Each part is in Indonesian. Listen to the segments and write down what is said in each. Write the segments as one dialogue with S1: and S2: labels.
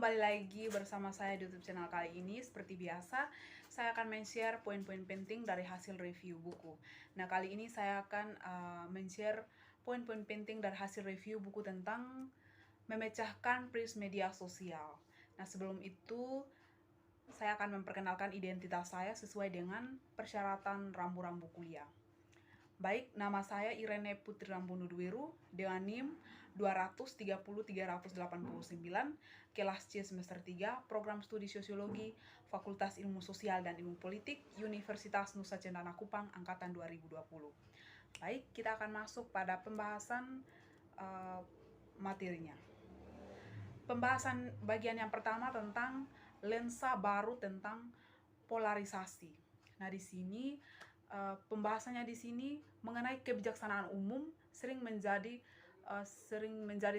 S1: kembali lagi bersama saya di YouTube channel kali ini. Seperti biasa, saya akan men-share poin-poin penting dari hasil review buku. Nah, kali ini saya akan men-share poin-poin penting dari hasil review buku tentang memecahkan prisma media sosial. Nah, sebelum itu, saya akan memperkenalkan identitas saya sesuai dengan persyaratan rambu-rambu kuliah. Baik, nama saya Irene Putri Rampunudwiru dengan NIM 230-389, kelas C semester 3, program studi sosiologi, Fakultas Ilmu Sosial dan Ilmu Politik, Universitas Nusa Cendana Kupang, angkatan 2020. Baik, kita akan masuk pada pembahasan materinya. Pembahasan bagian yang pertama tentang lensa baru tentang polarisasi. Nah, di sini pembahasannya di sini mengenai kebijaksanaan umum sering menjadi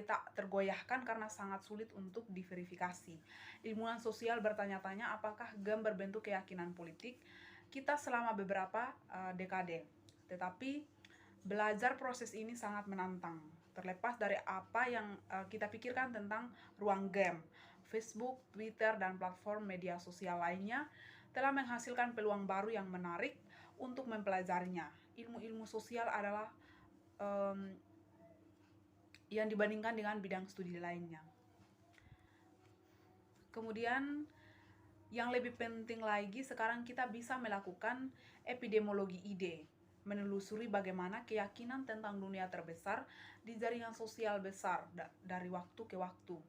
S1: tak tergoyahkan karena sangat sulit untuk diverifikasi. Ilmuwan sosial bertanya-tanya apakah GEM berbentuk keyakinan politik kita selama beberapa dekade. Tetapi belajar proses ini sangat menantang. Terlepas dari apa yang kita pikirkan tentang ruang GEM, Facebook, Twitter, dan platform media sosial lainnya telah menghasilkan peluang baru yang menarik untuk mempelajarinya. Ilmu-ilmu sosial adalah yang dibandingkan dengan bidang studi lainnya. Kemudian yang lebih penting lagi, sekarang kita bisa melakukan epidemiologi ide, menelusuri bagaimana keyakinan tentang dunia terbesar di jaringan sosial besar dari waktu ke waktu.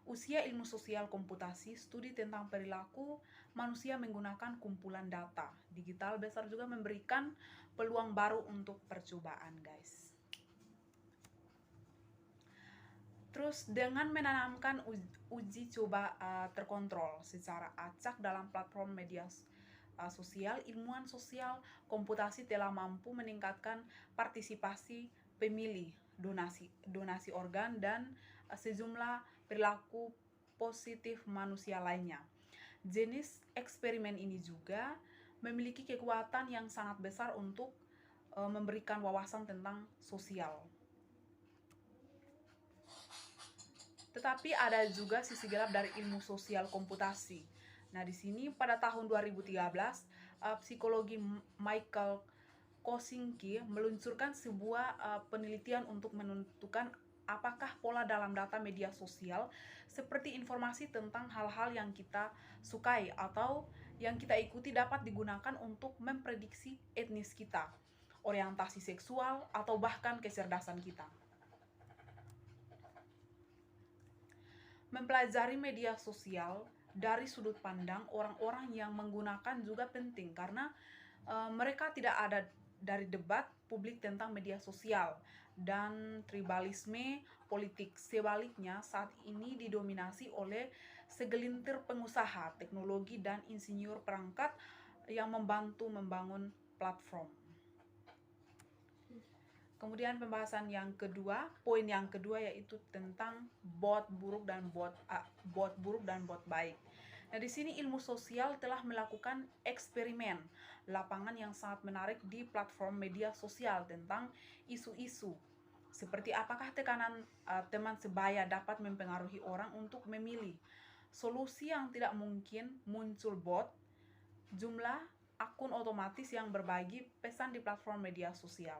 S1: Usia ilmu sosial komputasi, studi tentang perilaku manusia menggunakan kumpulan data digital besar juga memberikan peluang baru untuk percobaan, guys. Terus dengan menanamkan uji coba terkontrol secara acak dalam platform media sosial, ilmuwan sosial komputasi telah mampu meningkatkan partisipasi pemilih, donasi organ, dan sejumlah perilaku positif manusia lainnya. Jenis eksperimen ini juga memiliki kekuatan yang sangat besar untuk memberikan wawasan tentang sosial. Tetapi ada juga sisi gelap dari ilmu sosial komputasi. Nah, di sini pada tahun 2013, psikologi Michael Kosinski meluncurkan sebuah penelitian untuk menentukan apakah pola dalam data media sosial seperti informasi tentang hal-hal yang kita sukai atau yang kita ikuti dapat digunakan untuk memprediksi etnis kita, orientasi seksual, atau bahkan kecerdasan kita. Mempelajari media sosial dari sudut pandang orang-orang yang menggunakan juga penting karena mereka tidak ada dari debat publik tentang media sosial dan tribalisme politik. Sebaliknya, saat ini didominasi oleh segelintir pengusaha teknologi dan insinyur perangkat yang membantu membangun platform. Kemudian pembahasan yang kedua, poin yang kedua yaitu tentang bot buruk dan bot baik. Nah, di sini ilmu sosial telah melakukan eksperimen lapangan yang sangat menarik di platform media sosial tentang isu-isu seperti apakah tekanan teman sebaya dapat mempengaruhi orang untuk memilih solusi yang tidak mungkin muncul bot, jumlah akun otomatis yang berbagi pesan di platform media sosial.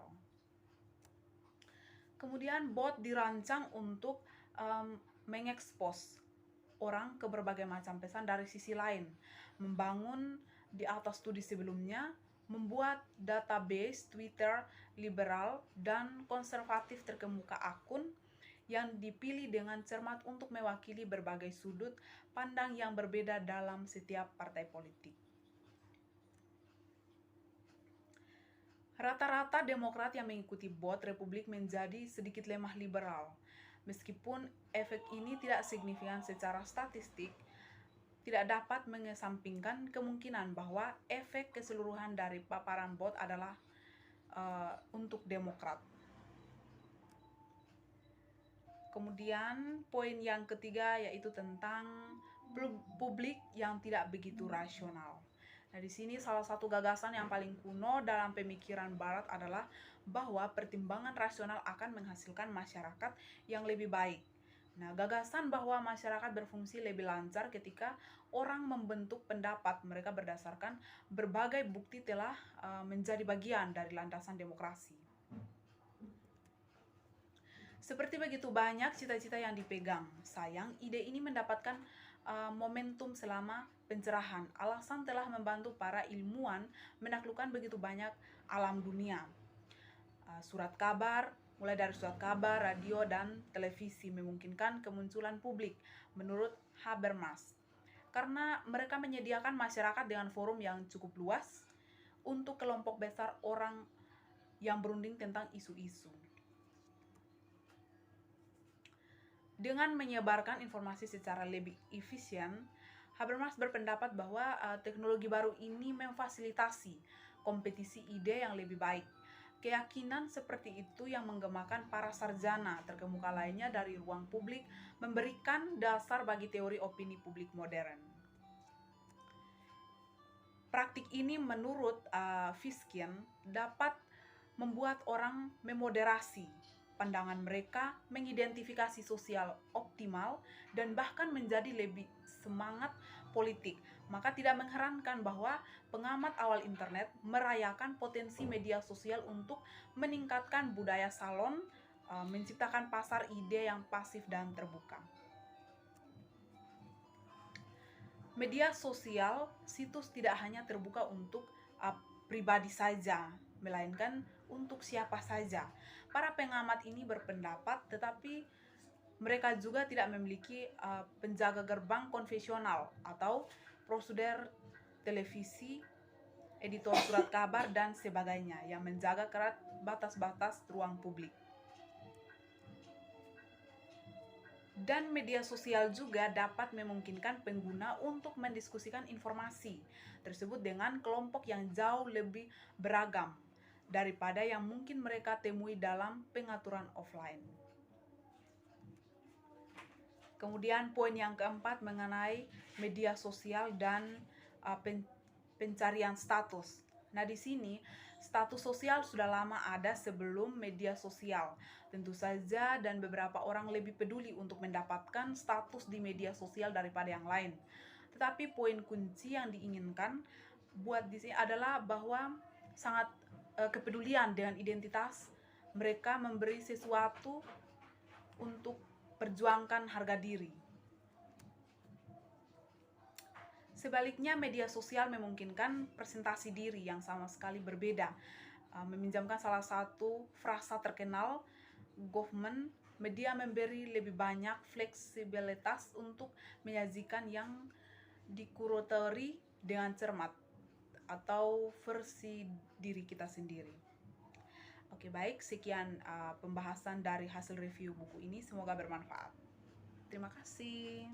S1: Kemudian bot dirancang untuk mengekspos orang ke berbagai macam pesan dari sisi lain, membangun di atas studi sebelumnya, membuat database Twitter liberal dan konservatif terkemuka akun yang dipilih dengan cermat untuk mewakili berbagai sudut pandang yang berbeda dalam setiap partai politik. Rata-rata Demokrat yang mengikuti bot Republik menjadi sedikit lemah liberal. Meskipun efek ini tidak signifikan secara statistik, tidak dapat mengesampingkan kemungkinan bahwa efek keseluruhan dari paparan bot adalah untuk Demokrat. Kemudian poin yang ketiga yaitu tentang publik yang tidak begitu rasional. Nah, di sini salah satu gagasan yang paling kuno dalam pemikiran Barat adalah bahwa pertimbangan rasional akan menghasilkan masyarakat yang lebih baik. Nah, gagasan bahwa masyarakat berfungsi lebih lancar ketika orang membentuk pendapat mereka berdasarkan berbagai bukti telah menjadi bagian dari landasan demokrasi. Seperti begitu banyak cita-cita yang dipegang. Sayang, ide ini mendapatkan momentum selama pencerahan. Alasan telah membantu para ilmuwan menaklukkan begitu banyak alam dunia. Surat kabar, mulai dari surat kabar, radio, dan televisi memungkinkan kemunculan publik menurut Habermas. Karena mereka menyediakan masyarakat dengan forum yang cukup luas untuk kelompok besar orang yang berunding tentang isu-isu. Dengan menyebarkan informasi secara lebih efisien, Habermas berpendapat bahwa teknologi baru ini memfasilitasi kompetisi ide yang lebih baik. Keyakinan seperti itu yang menggemakan para sarjana terkemuka lainnya dari ruang publik memberikan dasar bagi teori opini publik modern. Praktik ini menurut Fiskian dapat membuat orang memoderasi pandangan mereka, mengidentifikasi sosial optimal, dan bahkan menjadi lebih semangat politik. Maka tidak mengherankan bahwa pengamat awal internet merayakan potensi media sosial untuk meningkatkan budaya salon, menciptakan pasar ide yang pasif dan terbuka. Media sosial, situs tidak hanya terbuka untuk pribadi saja, melainkan untuk siapa saja. Para pengamat ini berpendapat, tetapi mereka juga tidak memiliki penjaga gerbang konvensional atau prosedur televisi, editor surat kabar, dan sebagainya yang menjaga kerat batas-batas ruang publik. Dan media sosial juga dapat memungkinkan pengguna untuk mendiskusikan informasi tersebut dengan kelompok yang jauh lebih beragam daripada yang mungkin mereka temui dalam pengaturan offline. Kemudian poin yang keempat mengenai media sosial dan pencarian status. Nah, di sini status sosial sudah lama ada sebelum media sosial. Tentu saja dan beberapa orang lebih peduli untuk mendapatkan status di media sosial daripada yang lain. Tetapi poin kunci yang diinginkan buat di sini adalah bahwa sangat kepedulian dengan identitas, mereka memberi sesuatu untuk perjuangkan harga diri. Sebaliknya, media sosial memungkinkan presentasi diri yang sama sekali berbeda. Meminjamkan salah satu frasa terkenal, Goffman, media memberi lebih banyak fleksibilitas untuk menyajikan yang dikuratori dengan cermat atau versi diri kita sendiri. Oke, baik, sekian pembahasan dari hasil review buku ini. Semoga bermanfaat. Terima kasih.